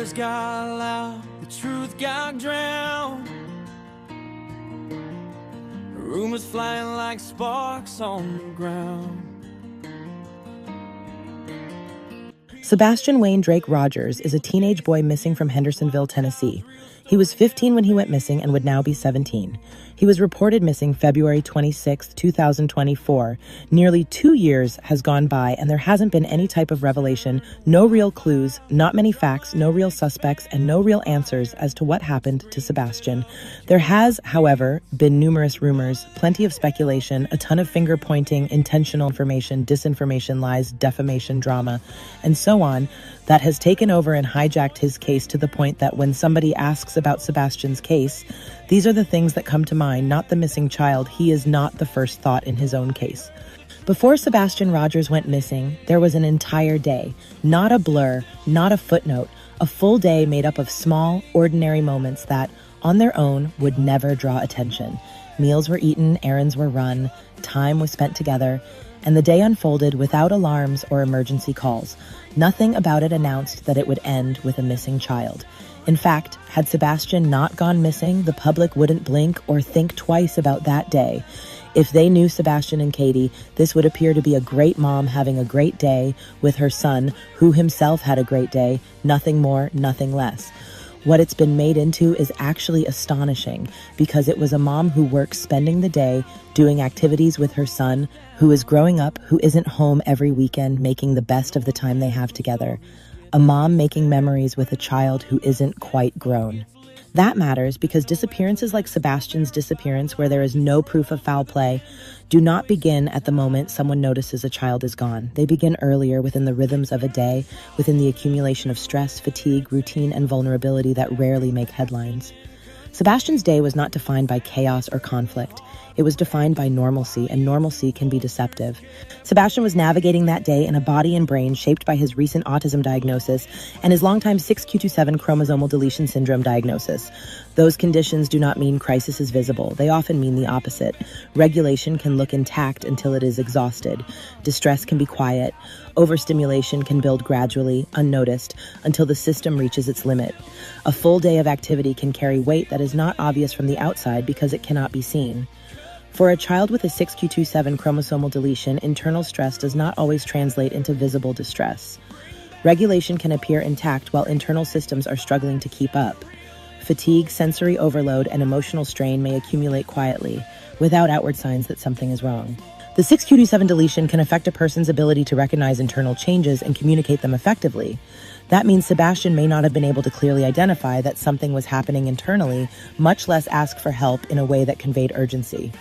words got loud, the truth got drowned. Rumors flying like sparks on the ground. Sebastian Wayne Drake Rogers is a teenage boy missing from Hendersonville, Tennessee. He was 15 when he went missing and would now be 17. He was reported missing February 26, 2024. Nearly 2 years has gone by and there hasn't been any type of revelation, no real clues, not many facts, no real suspects, and no real answers as to what happened to Sebastian. There has, however, been numerous rumors, plenty of speculation, a ton of finger pointing, intentional information, disinformation, lies, defamation, drama, and so on, that has taken over and hijacked his case to the point that when somebody asks about Sebastian's case, these are the things that come to mind, not the missing child. He is not the first thought in his own case. Before Sebastian Rogers went missing, there was an entire day, not a blur, not a footnote, a full day made up of small, ordinary moments that, on their own, would never draw attention. Meals were eaten, errands were run, time was spent together, and the day unfolded without alarms or emergency calls. Nothing about it announced that it would end with a missing child. In fact, had Sebastian not gone missing, the public wouldn't blink or think twice about that day. If they knew Sebastian and Katie, this would appear to be a great mom having a great day with her son, who himself had a great day, nothing more, nothing less. What it's been made into is actually astonishing, because it was a mom who works spending the day doing activities with her son, who is growing up, who isn't home every weekend making the best of the time they have together. A mom making memories with a child who isn't quite grown. That matters because disappearances like Sebastian's disappearance, where there is no proof of foul play, do not begin at the moment someone notices a child is gone. They begin earlier, within the rhythms of a day, within the accumulation of stress, fatigue, routine, and vulnerability that rarely make headlines. Sebastian's day was not defined by chaos or conflict. It was defined by normalcy, and normalcy can be deceptive. Sebastian was navigating that day in a body and brain shaped by his recent autism diagnosis and his longtime 6q27 chromosomal deletion syndrome diagnosis. Those conditions do not mean crisis is visible. They often mean the opposite. Regulation can look intact until it is exhausted. Distress can be quiet. Overstimulation can build gradually, unnoticed, until the system reaches its limit. A full day of activity can carry weight that is not obvious from the outside because it cannot be seen. For a child with a 6q27 chromosomal deletion, internal stress does not always translate into visible distress. Regulation can appear intact while internal systems are struggling to keep up. Fatigue, sensory overload, and emotional strain may accumulate quietly, without outward signs that something is wrong. The 6q27 deletion can affect a person's ability to recognize internal changes and communicate them effectively. That means Sebastian may not have been able to clearly identify that something was happening internally, much less ask for help in a way that conveyed urgency.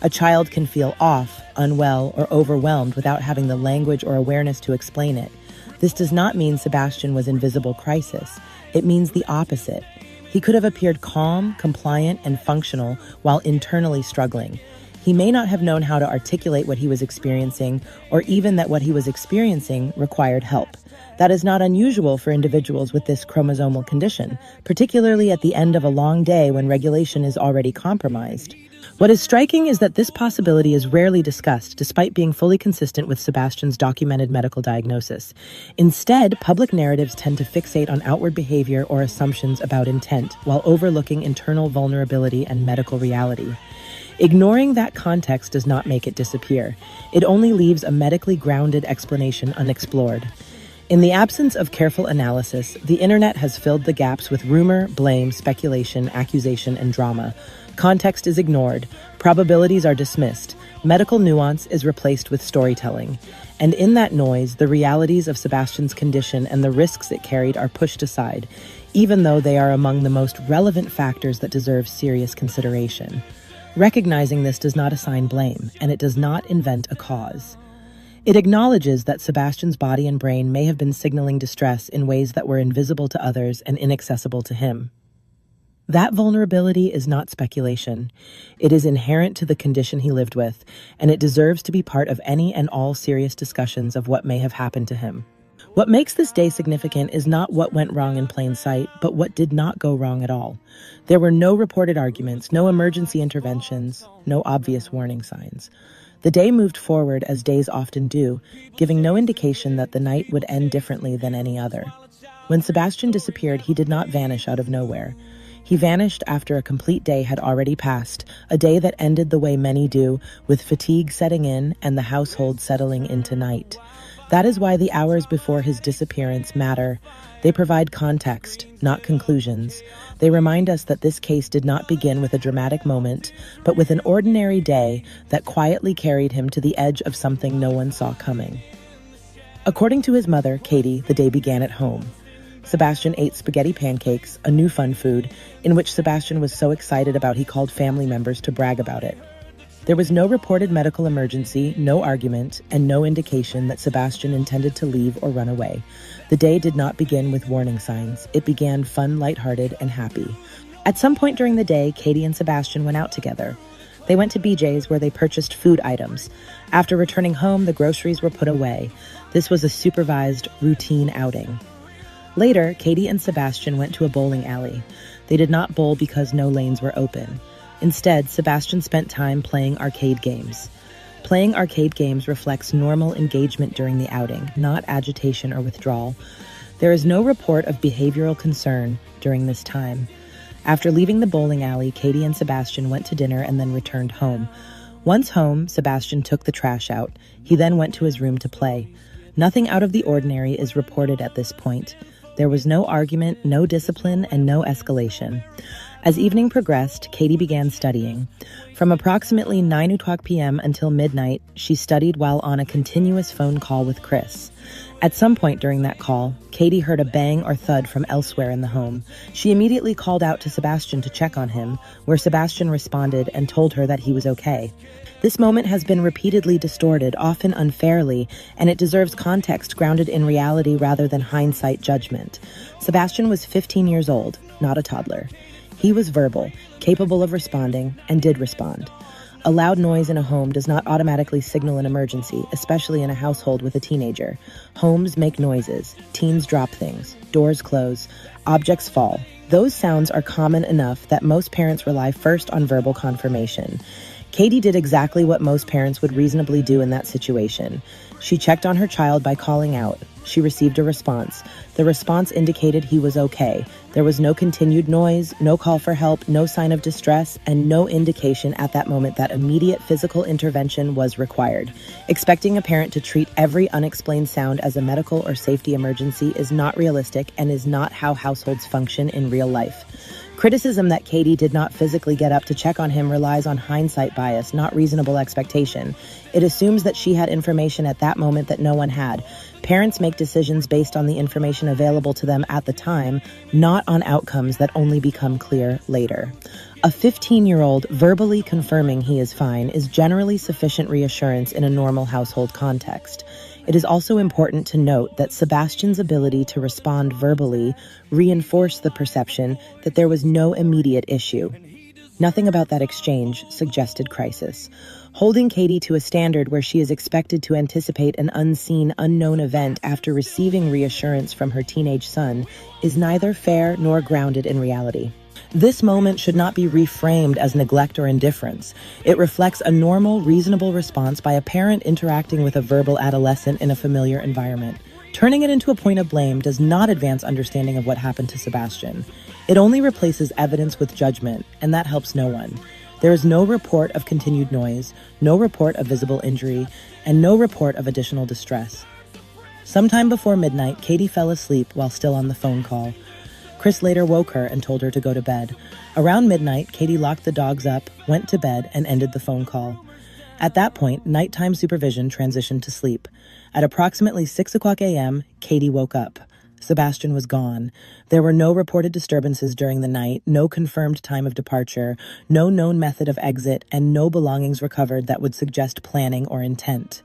A child can feel off, unwell, or overwhelmed without having the language or awareness to explain it. This does not mean Sebastian was in visible crisis. It means the opposite. He could have appeared calm, compliant, and functional while internally struggling. He may not have known how to articulate what he was experiencing, or even that what he was experiencing required help. That is not unusual for individuals with this chromosomal condition, particularly at the end of a long day when regulation is already compromised. What is striking is that this possibility is rarely discussed, despite being fully consistent with Sebastian's documented medical diagnosis. Instead, public narratives tend to fixate on outward behavior or assumptions about intent, while overlooking internal vulnerability and medical reality. Ignoring that context does not make it disappear. It only leaves a medically grounded explanation unexplored. In the absence of careful analysis, the internet has filled the gaps with rumor, blame, speculation, accusation, and drama. Context is ignored, probabilities are dismissed, medical nuance is replaced with storytelling. And in that noise, the realities of Sebastian's condition and the risks it carried are pushed aside, even though they are among the most relevant factors that deserve serious consideration. Recognizing this does not assign blame, and it does not invent a cause. It acknowledges that Sebastian's body and brain may have been signaling distress in ways that were invisible to others and inaccessible to him. That vulnerability is not speculation. It is inherent to the condition he lived with, and it deserves to be part of any and all serious discussions of what may have happened to him. What makes this day significant is not what went wrong in plain sight, but what did not go wrong at all. There were no reported arguments, no emergency interventions, no obvious warning signs. The day moved forward as days often do, giving no indication that the night would end differently than any other. When Sebastian disappeared, he did not vanish out of nowhere. He vanished after a complete day had already passed, a day that ended the way many do, with fatigue setting in and the household settling into night. That is why the hours before his disappearance matter. They provide context, not conclusions. They remind us that this case did not begin with a dramatic moment, but with an ordinary day that quietly carried him to the edge of something no one saw coming. According to his mother, Katie, the day began at home. Sebastian ate spaghetti pancakes, a new fun food, in which Sebastian was so excited about he called family members to brag about it. There was no reported medical emergency, no argument, and no indication that Sebastian intended to leave or run away. The day did not begin with warning signs. It began fun, lighthearted, and happy. At some point during the day, Katie and Sebastian went out together. They went to BJ's where they purchased food items. After returning home, the groceries were put away. This was a supervised, routine outing. Later, Katie and Sebastian went to a bowling alley. They did not bowl because no lanes were open. Instead, Sebastian spent time playing arcade games. Playing arcade games reflects normal engagement during the outing, not agitation or withdrawal. There is no report of behavioral concern during this time. After leaving the bowling alley, Katie and Sebastian went to dinner and then returned home. Once home, Sebastian took the trash out. He then went to his room to play. Nothing out of the ordinary is reported at this point. There was no argument, no discipline, and no escalation. As evening progressed, Katie began studying. From approximately 9 o'clock p.m. until midnight, she studied while on a continuous phone call with Chris. At some point during that call, Katie heard a bang or thud from elsewhere in the home. She immediately called out to Sebastian to check on him, where Sebastian responded and told her that he was okay. This moment has been repeatedly distorted, often unfairly, and it deserves context grounded in reality rather than hindsight judgment. Sebastian was 15 years old, not a toddler. He was verbal, capable of responding, and did respond. A loud noise in a home does not automatically signal an emergency, especially in a household with a teenager. Homes make noises. Teens drop things. Doors close. Objects fall. Those sounds are common enough that most parents rely first on verbal confirmation. Katie did exactly what most parents would reasonably do in that situation. She checked on her child by calling out. She received a response. The response indicated he was okay. There was no continued noise, no call for help, no sign of distress, and no indication at that moment that immediate physical intervention was required. Expecting a parent to treat every unexplained sound as a medical or safety emergency is not realistic and is not how households function in real life. Criticism that Katie did not physically get up to check on him relies on hindsight bias, not reasonable expectation. It assumes that she had information at that moment that no one had. Parents make decisions based on the information available to them at the time, not on outcomes that only become clear later. A 15-year-old verbally confirming he is fine is generally sufficient reassurance in a normal household context. It is also important to note that Sebastian's ability to respond verbally reinforced the perception that there was no immediate issue. Nothing about that exchange suggested crisis. Holding Katie to a standard where she is expected to anticipate an unseen, unknown event after receiving reassurance from her teenage son is neither fair nor grounded in reality. This moment should not be reframed as neglect or indifference. It reflects a normal, reasonable response by a parent interacting with a verbal adolescent in a familiar environment. Turning it into a point of blame does not advance understanding of what happened to Sebastian. It only replaces evidence with judgment, and that helps no one. There is no report of continued noise, no report of visible injury, and no report of additional distress. Sometime before midnight, Katie fell asleep while still on the phone call. Chris later woke her and told her to go to bed. Around midnight, Katie locked the dogs up, went to bed, and ended the phone call. At that point, nighttime supervision transitioned to sleep. At approximately 6 o'clock a.m., Katie woke up. Sebastian was gone. There were no reported disturbances during the night, no confirmed time of departure, no known method of exit, and no belongings recovered that would suggest planning or intent.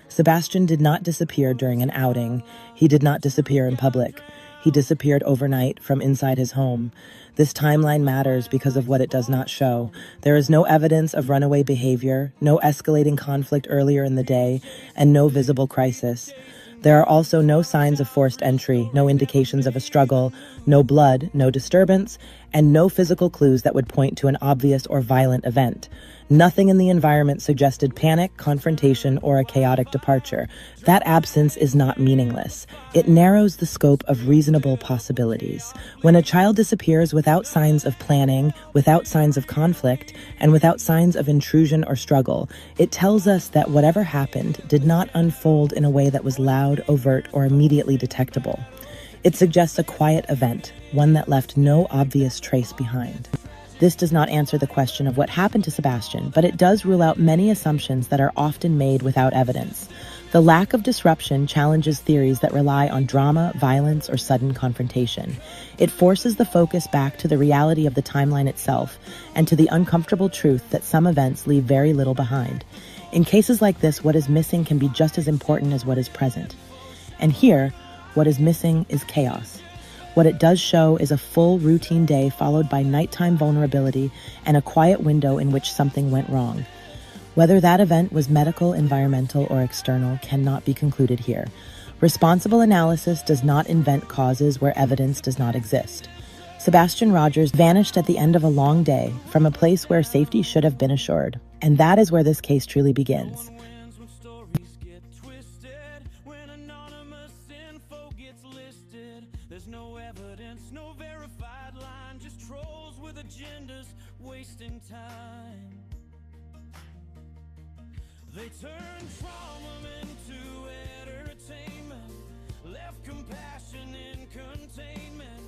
Sebastian did not disappear during an outing. He did not disappear in public. He disappeared overnight from inside his home. This timeline matters because of what it does not show. There is no evidence of runaway behavior, no escalating conflict earlier in the day, and no visible crisis. There are also no signs of forced entry, no indications of a struggle, no blood, no disturbance, and no physical clues that would point to an obvious or violent event. Nothing in the environment suggested panic, confrontation, or a chaotic departure. That absence is not meaningless. It narrows the scope of reasonable possibilities. When a child disappears without signs of planning, without signs of conflict, and without signs of intrusion or struggle, it tells us that whatever happened did not unfold in a way that was loud, overt, or immediately detectable. It suggests a quiet event, one that left no obvious trace behind. This does not answer the question of what happened to Sebastian, but it does rule out many assumptions that are often made without evidence. The lack of disruption challenges theories that rely on drama, violence, or sudden confrontation. It forces the focus back to the reality of the timeline itself and to the uncomfortable truth that some events leave very little behind. In cases like this, what is missing can be just as important as what is present. And here, what is missing is chaos. What it does show is a full routine day followed by nighttime vulnerability and a quiet window in which something went wrong. Whether that event was medical, environmental, or external cannot be concluded here. Responsible analysis does not invent causes where evidence does not exist. Sebastian Rogers vanished at the end of a long day from a place where safety should have been assured. And that is where this case truly begins. There's no evidence, no verified line, just trolls with agendas wasting time. They turn trauma into entertainment, left compassion in containment,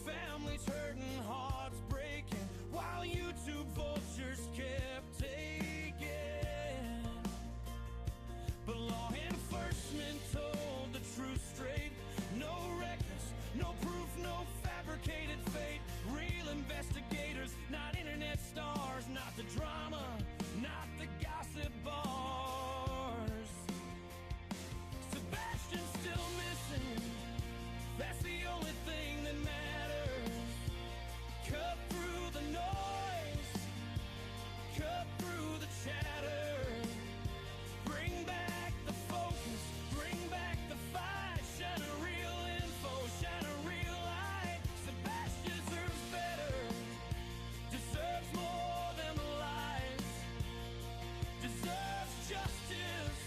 families hurting, hearts breaking, while YouTube vultures kept taking. But law enforcement told the truth straight, no records, no proof, no fabricated fate. Real investigators, not internet stars, not the drama, not the gossip bars. Sebastian's still missing, that's the only thing that matters. Cut through the noise, cut through the chatter. Bring back the focus, bring back the fight, shine a real info, shine a real light. Sebastian deserves better, deserves more than lies, deserves justice,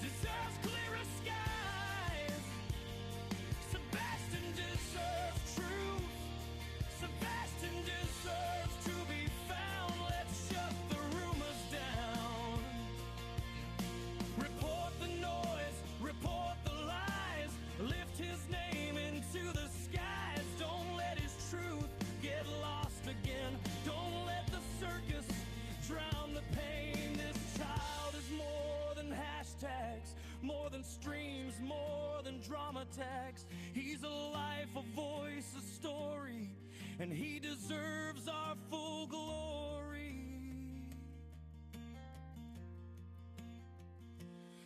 deserves clearer skies. Sebastian deserves truth, Sebastian deserves to be found. Let's shut the rumors down. Report the noise, report the lies, lift his name into the skies. Don't let his truth get lost again, don't let the circus drown the pain. This child is more than hashtags, more than streams, more than drama tags. He's a life, a voice, a story, and he deserves our full glory.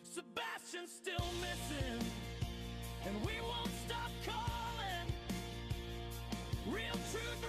Sebastian's still missing, and we won't stop calling. Real truth